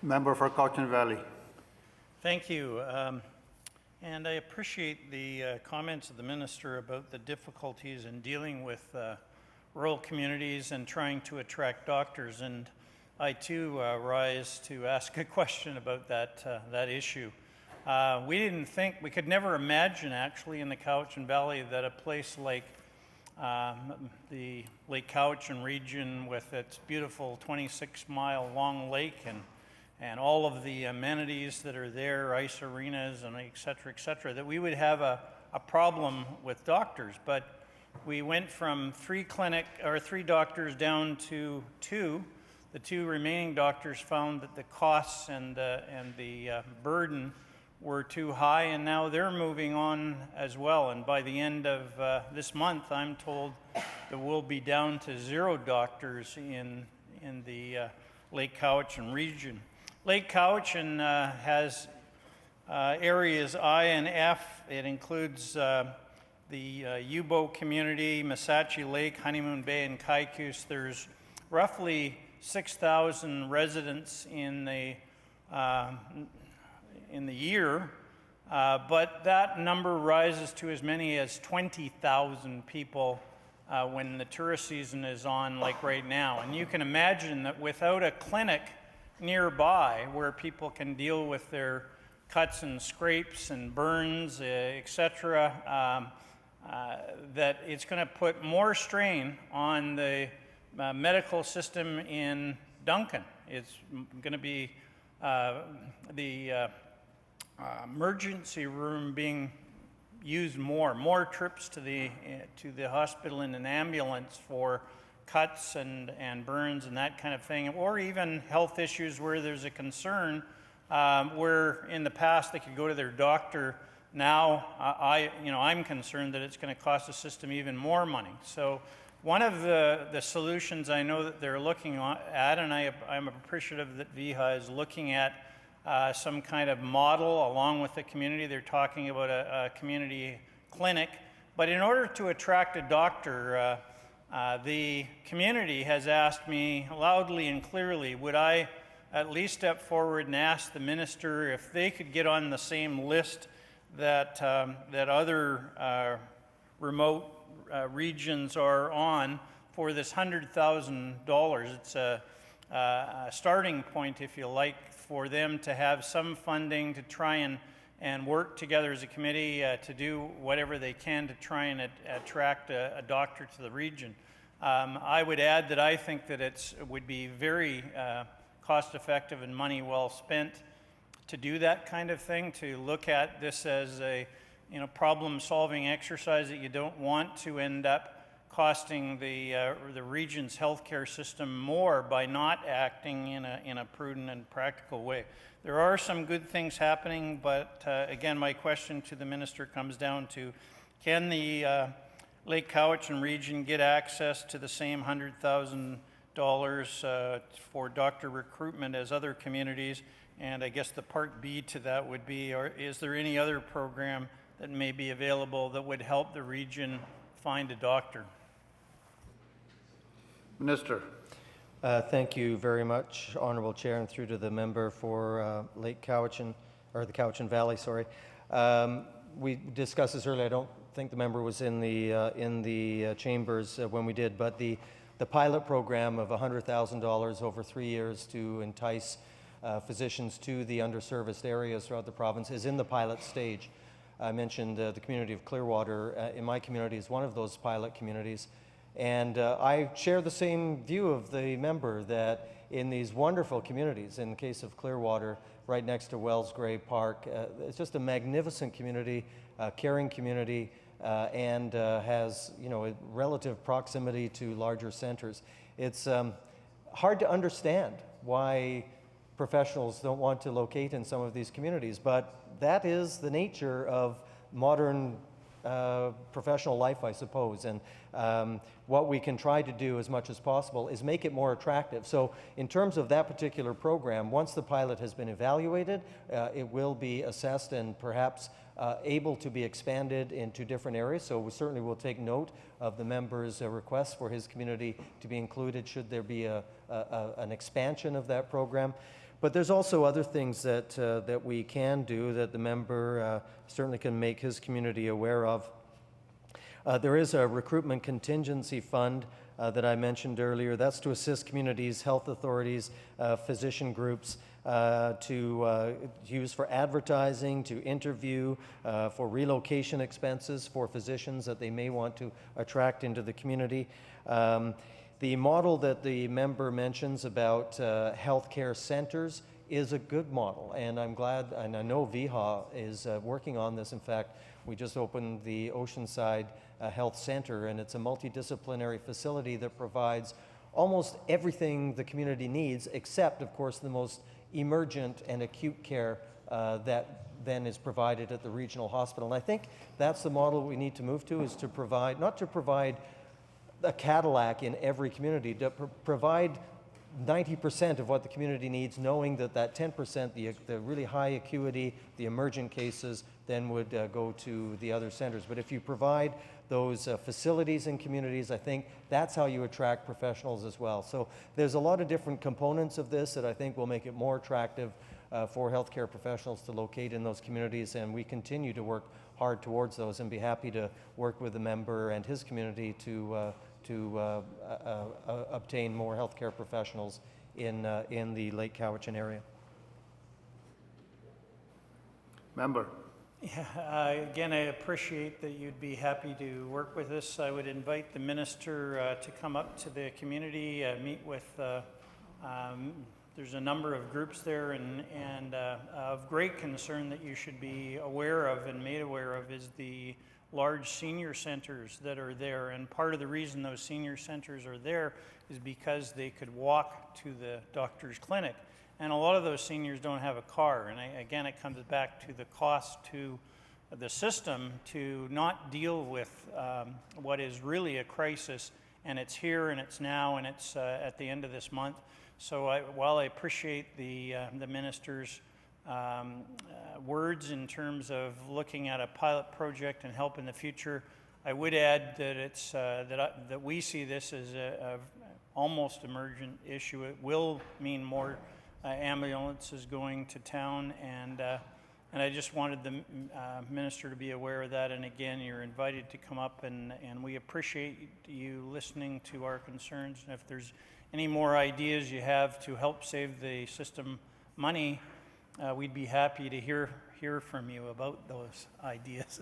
Member for Cowichan Valley. Thank you. And I appreciate the comments of the Minister about the difficulties in dealing with rural communities and trying to attract doctors. And I too rise to ask a question about that issue. We could never imagine actually in the Cowichan Valley that a place like the Lake Cowichan region with its beautiful 26-mile long lake and all of the amenities that are there, ice arenas and et cetera, that we would have a problem with doctors. But we went from 3 doctors down to 2. The 2 remaining doctors found that the costs and the burden were too high, and now they're moving on as well. And by the end of this month, I'm told that we'll be down to 0 doctors in the Lake Cowichan region. Lake Cowichan has areas I and F. It includes the U-boat community, Massachi Lake, Honeymoon Bay, and Kaikous. There's roughly 6,000 residents in the year, but that number rises to as many as 20,000 people when the tourist season is on, like right now. And you can imagine that without a clinic nearby where people can deal with their cuts and scrapes and burns, etc., that it's going to put more strain on the medical system in Duncan. It's going to be the emergency room being used more trips to the hospital in an ambulance for cuts and burns and that kind of thing, or even health issues where there's a concern where in the past they could go to their doctor. Now I'm concerned that it's going to cost the system even more money. So one of the solutions I know that they're looking at, and I'm appreciative that VIHA is looking at some kind of model along with the community. They're talking about a community clinic, but in order to attract a doctor, the community has asked me loudly and clearly, would I at least step forward and ask the minister if they could get on the same list that other remote regions are on for this $100,000. It's a starting point, if you like, for them to have some funding to try and work together as a committee to do whatever they can to try and attract a doctor to the region. I would add that I think that it would be very cost-effective and money well spent to do that kind of thing, to look at this as a problem-solving exercise that you don't want to end up costing the region's healthcare system more by not acting in a prudent and practical way. There are some good things happening, but again, my question to the minister comes down to, can the Lake Cowichan region get access to the same $100,000 for doctor recruitment as other communities? And I guess the part B to that would be, is there any other program that may be available that would help the region find a doctor? Minister. Thank you very much, Honourable Chair, and through to the member for Lake Cowichan, or the Cowichan Valley, sorry. We discussed this earlier. I don't think the member was in the chambers when we did, but the pilot program of $100,000 over 3 years to entice physicians to the underserviced areas throughout the province is in the pilot stage. I mentioned the community of Clearwater in my community is one of those pilot communities. And I share the same view of the member that in these wonderful communities, in the case of Clearwater, right next to Wells Gray Park, it's just a magnificent community, caring community, and has a relative proximity to larger centers. It's hard to understand why professionals don't want to locate in some of these communities, but that is the nature of modern professional life, I suppose. And what we can try to do as much as possible is make it more attractive. So in terms of that particular program, once the pilot has been evaluated, it will be assessed and perhaps able to be expanded into different areas. So we certainly will take note of the member's request for his community to be included should there be an expansion of that program. But there's also other things that we can do that the member certainly can make his community aware of. There is a recruitment contingency fund that I mentioned earlier. That's to assist communities, health authorities, physician groups to use for advertising, to interview, for relocation expenses for physicians that they may want to attract into the community. The model that the member mentions about healthcare centers is a good model, and I'm glad, and I know VHA is working on this. In fact, we just opened the Oceanside Health Center, and it's a multidisciplinary facility that provides almost everything the community needs, except, of course, the most emergent and acute care that then is provided at the regional hospital. And I think that's the model we need to move to, is to provide, not to provide a Cadillac in every community, to provide 90% of what the community needs, knowing that that 10%, the really high acuity, the emergent cases, then would go to the other centers. But if you provide those facilities in communities, I think that's how you attract professionals as well. So there's a lot of different components of this that I think will make it more attractive for healthcare professionals to locate in those communities, and we continue to work hard towards those, and be happy to work with the member and his community to obtain more healthcare professionals in the Lake Cowichan area. Member. Yeah, again, I appreciate that you'd be happy to work with us. I would invite the minister to come up to the community, meet with, there's a number of groups there, and of great concern that you should be aware of and made aware of is the large senior centers that are there. And part of the reason those senior centers are there is because they could walk to the doctor's clinic. And a lot of those seniors don't have a car. And again, it comes back to the cost to the system to not deal with what is really a crisis. And it's here, and it's now, and it's at the end of this month. So while I appreciate the minister's words in terms of looking at a pilot project and help in the future, I would add that it's that we see this as a almost emergent issue. It will mean more ambulances going to town, and I just wanted the minister to be aware of that. And again, you're invited to come up, and we appreciate you listening to our concerns. And if there's any more ideas you have to help save the system money, we'd be happy to hear from you about those ideas.